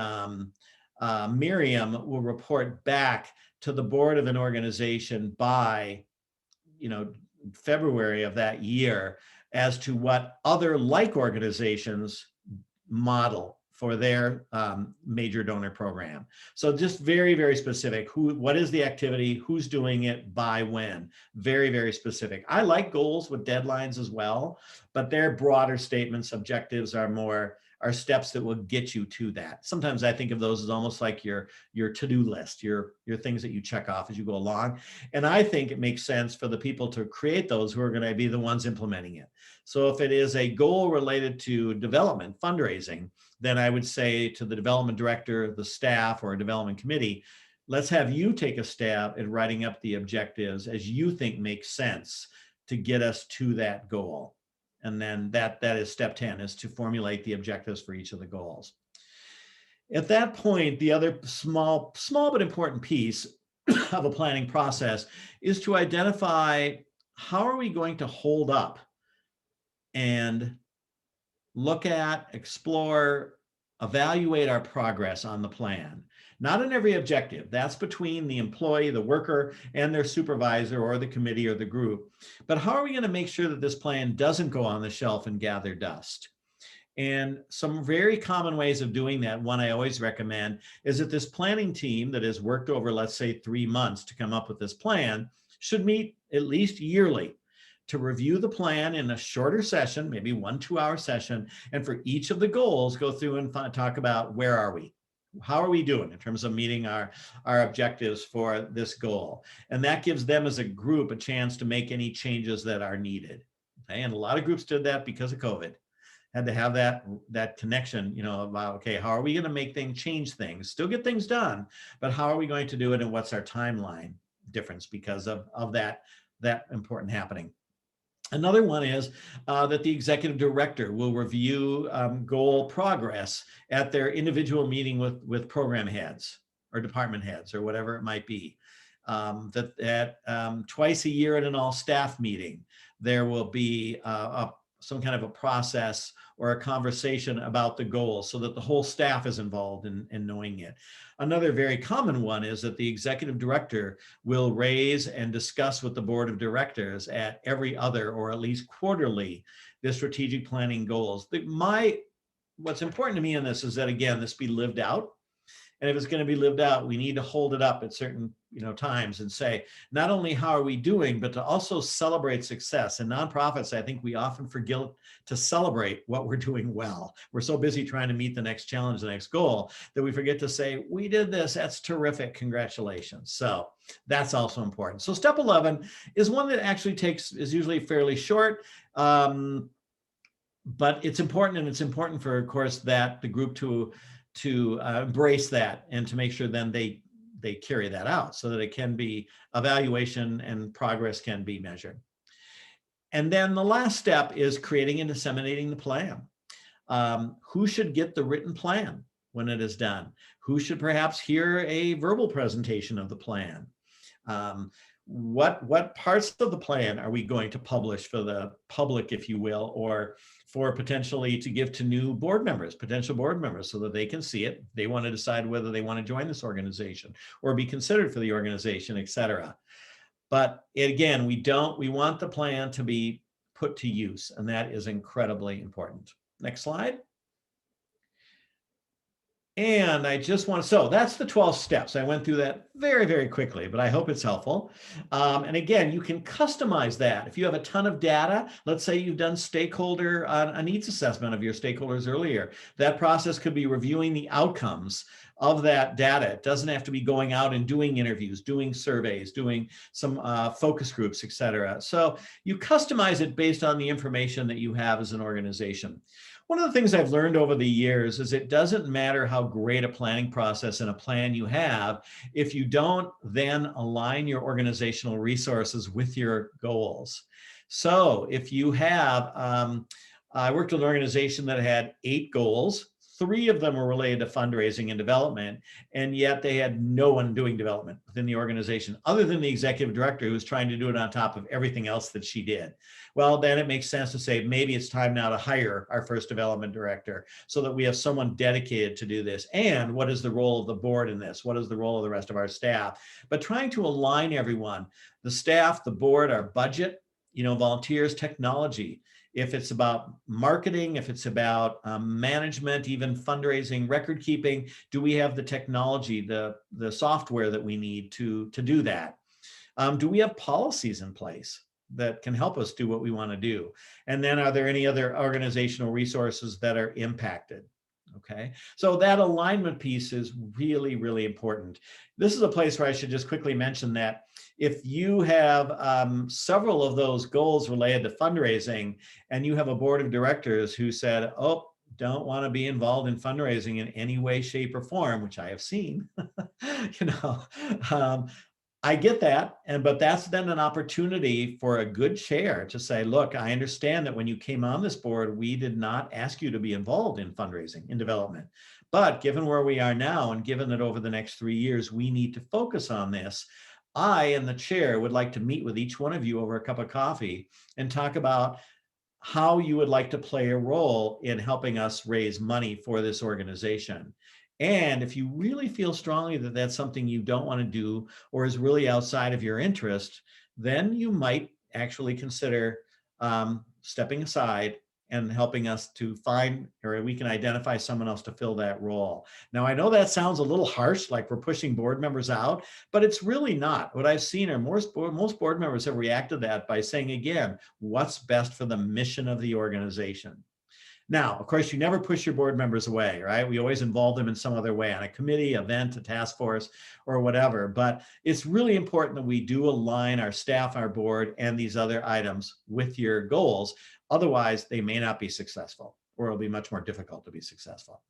Miriam will report back to the board of an organization by, February of that year as to what other like organizations model for their major donor program. So just very, very specific. What is the activity? Who's doing it? By when? Very, very specific. I like goals with deadlines as well, but they're broader statements. Objectives are steps that will get you to that. Sometimes I think of those as almost like your to-do list, your things that you check off as you go along. And I think it makes sense for the people to create those who are going to be the ones implementing it. So if it is a goal related to development, fundraising, then I would say to the development director, the staff, or a development committee, let's have you take a stab at writing up the objectives as you think makes sense to get us to that goal. And then that is step 10, is to formulate the objectives for each of the goals. At that point, the other small but important piece of a planning process is to identify how are we going to hold up and look at, explore, evaluate our progress on the plan. Not in every objective. That's between the employee, the worker, and their supervisor or the committee or the group. But how are we going to make sure that this plan doesn't go on the shelf and gather dust? And some very common ways of doing that, one I always recommend, is that this planning team that has worked over, let's say, 3 months to come up with this plan should meet at least yearly to review the plan in a shorter session, maybe 1-2 hour session. And for each of the goals, go through and talk about where are we? How are we doing in terms of meeting our objectives for this goal? And that gives them as a group a chance to make any changes that are needed. Okay? And a lot of groups did that because of COVID. Had to have that connection, about, okay, how are we going to make things, change things, still get things done, but how are we going to do it, and what's our timeline difference because of that important happening? Another one is that the executive director will review goal progress at their individual meeting with program heads or department heads or whatever it might be. Twice a year at an all staff meeting, there will be some kind of a process or a conversation about the goals so that the whole staff is involved in knowing it. Another very common one is that the executive director will raise and discuss with the board of directors at every other or at least quarterly the strategic planning goals. What's important to me in this is that, again, this be lived out. And if it's going to be lived out, we need to hold it up at certain times and say, not only how are we doing, but to also celebrate success. In nonprofits, I think we often forget to celebrate what we're doing well. We're so busy trying to meet the next challenge, the next goal, that we forget to say, we did this, that's terrific, congratulations. So that's also important. So step 11 is one that actually is usually fairly short, but it's important, and it's important for, of course, that the group to embrace that and to make sure then they carry that out so that it can be evaluation and progress can be measured. And then the last step is creating and disseminating the plan. Who should get the written plan when it is done? Who should perhaps hear a verbal presentation of the plan? What parts of the plan are we going to publish for the public, if you will, or for potentially to give to new board members, potential board members, so that they can see it. They want to decide whether they want to join this organization or be considered for the organization, et cetera. But again, we want the plan to be put to use, and that is incredibly important. Next slide. And I just want to, so that's the 12 steps. I went through that very, very quickly, but I hope it's helpful. And again, you can customize that. If you have a ton of data, let's say you've done stakeholder, a needs assessment of your stakeholders earlier, that process could be reviewing the outcomes of that data. It doesn't have to be going out and doing interviews, doing surveys, doing some focus groups, et cetera. So you customize it based on the information that you have as an organization. One of the things I've learned over the years is it doesn't matter how great a planning process and a plan you have if you don't then align your organizational resources with your goals. So if you have, I worked with an organization that had 8 goals. 3 of them were related to fundraising and development, and yet they had no one doing development within the organization other than the executive director who was trying to do it on top of everything else that she did. Well, then it makes sense to say, maybe it's time now to hire our first development director so that we have someone dedicated to do this. And what is the role of the board in this? What is the role of the rest of our staff? But trying to align everyone, the staff, the board, our budget, volunteers, technology. If it's about marketing, if it's about management, even fundraising, record keeping, do we have the technology, the software that we need to do that? Do we have policies in place that can help us do what we want to do? And then are there any other organizational resources that are impacted? Okay, so that alignment piece is really, really important. This is a place where I should just quickly mention that if you have several of those goals related to fundraising and you have a board of directors who said, oh, don't want to be involved in fundraising in any way, shape, or form, which I have seen, I get that, but that's then an opportunity for a good chair to say, look, I understand that when you came on this board, we did not ask you to be involved in fundraising, in development. But given where we are now, and given that over the next 3 years, we need to focus on this, I and the chair would like to meet with each one of you over a cup of coffee and talk about how you would like to play a role in helping us raise money for this organization. And if you really feel strongly that that's something you don't want to do or is really outside of your interest, then you might actually consider stepping aside and helping us to find, or we can identify someone else to fill that role. Now, I know that sounds a little harsh, like we're pushing board members out, but it's really not. What I've seen are most board members have reacted to that by saying, again, what's best for the mission of the organization. Now, of course, you never push your board members away, right? We always involve them in some other way on a committee, event, a task force, or whatever. But it's really important that we do align our staff, our board, and these other items with your goals. Otherwise, they may not be successful, or it'll be much more difficult to be successful.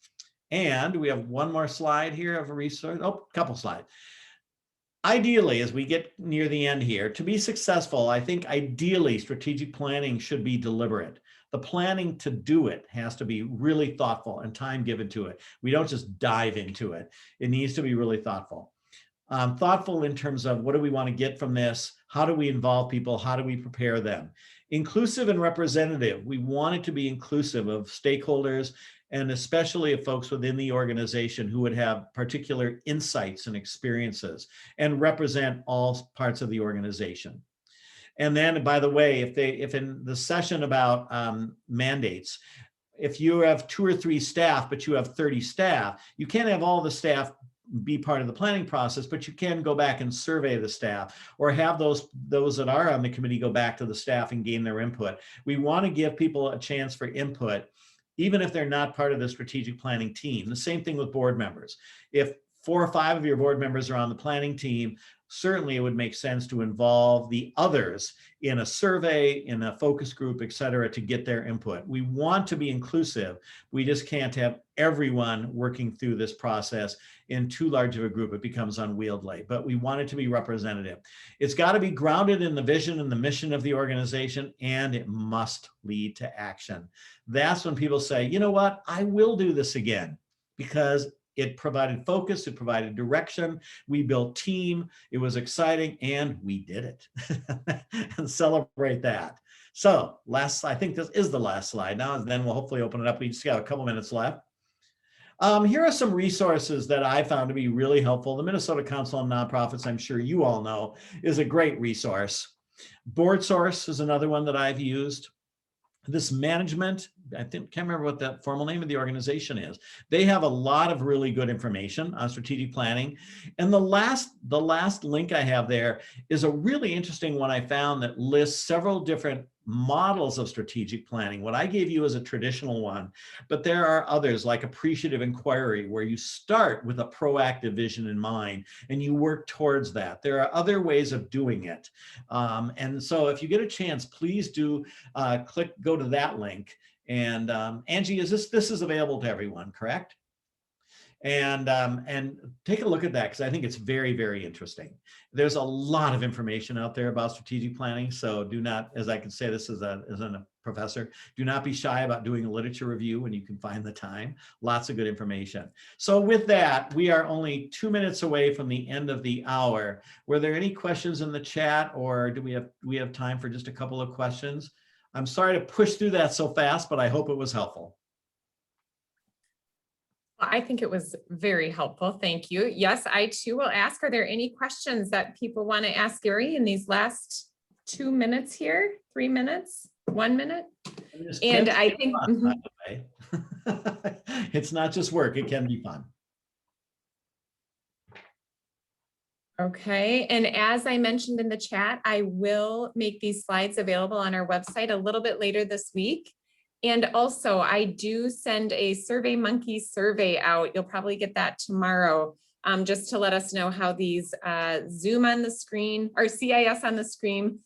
And we have one more slide here of a resource. Oh, couple slides. Ideally, as we get near the end here, to be successful, I think ideally strategic planning should be deliberate. The planning to do it has to be really thoughtful and time given to it. We don't just dive into it. It needs to be really thoughtful. Thoughtful in terms of what do we want to get from this? How do we involve people? How do we prepare them? Inclusive and representative. We want it to be inclusive of stakeholders and especially of folks within the organization who would have particular insights and experiences and represent all parts of the organization. And then, by the way, if in the session about mandates, if you have 2 or 3 staff, but you have 30 staff, you can't have all the staff be part of the planning process, but you can go back and survey the staff or have those that are on the committee go back to the staff and gain their input. We want to give people a chance for input, even if they're not part of the strategic planning team. The same thing with board members. If 4 or 5 of your board members are on the planning team, certainly it would make sense to involve the others in a survey, in a focus group, et cetera, to get their input. We want to be inclusive. We just can't have everyone working through this process in too large of a group. It becomes unwieldy, but we want it to be representative. It's got to be grounded in the vision and the mission of the organization, and it must lead to action. That's when people say, you know what, I will do this again, because it provided focus, it provided direction, we built team, it was exciting, and we did it. And celebrate that. So I think this is the last slide now, and then we'll hopefully open it up. We just got a couple minutes left. Here are some resources that I found to be really helpful. The Minnesota Council on Nonprofits, I'm sure you all know, is a great resource. BoardSource is another one that I've used. This management can't remember what the formal name of the organization is. They have a lot of really good information on strategic planning. And the last link I have there is a really interesting one I found that lists several different models of strategic planning. What I gave you is a traditional one, but there are others like appreciative inquiry, where you start with a proactive vision in mind and you work towards that. There are other ways of doing it. And so if you get a chance, please do go to that link. And Angie, this is available to everyone, correct? And take a look at that, because I think it's very, very interesting. There's a lot of information out there about strategic planning. So do not, as I can say this as a professor, do not be shy about doing a literature review when you can find the time. Lots of good information. So with that, we are only 2 minutes away from the end of the hour. Were there any questions in the chat, or do we have time for just a couple of questions? I'm sorry to push through that so fast, but I hope it was helpful. I think it was very helpful. Thank you. Yes, I too will ask, are there any questions that people want to ask Gary in these last 2 minutes here? 3 minutes? 1 minute? And I think fun, by the way. It's not just work, it can be fun. Okay, and as I mentioned in the chat, I will make these slides available on our website a little bit later this week. And also, I do send a SurveyMonkey survey out. You'll probably get that tomorrow, just to let us know how these Zoom on the screen or CIS on the screen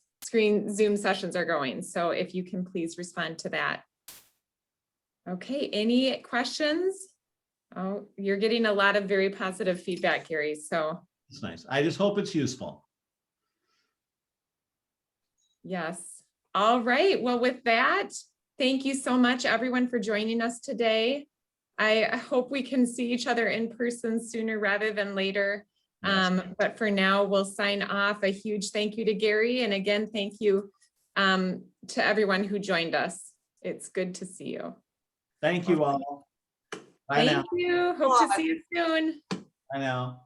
Zoom sessions are going. So if you can please respond to that. Okay, any questions? Oh, you're getting a lot of very positive feedback, Gary. So it's nice. I just hope it's useful. Yes. All right. Well, with that, thank you so much, everyone, for joining us today. I hope we can see each other in person sooner rather than later. Yes. But for now, we'll sign off. A huge thank you to Gary. And again, thank you to everyone who joined us. It's good to see you. Thank you all. Bye now. Thank you. Hope to see you soon. Bye now.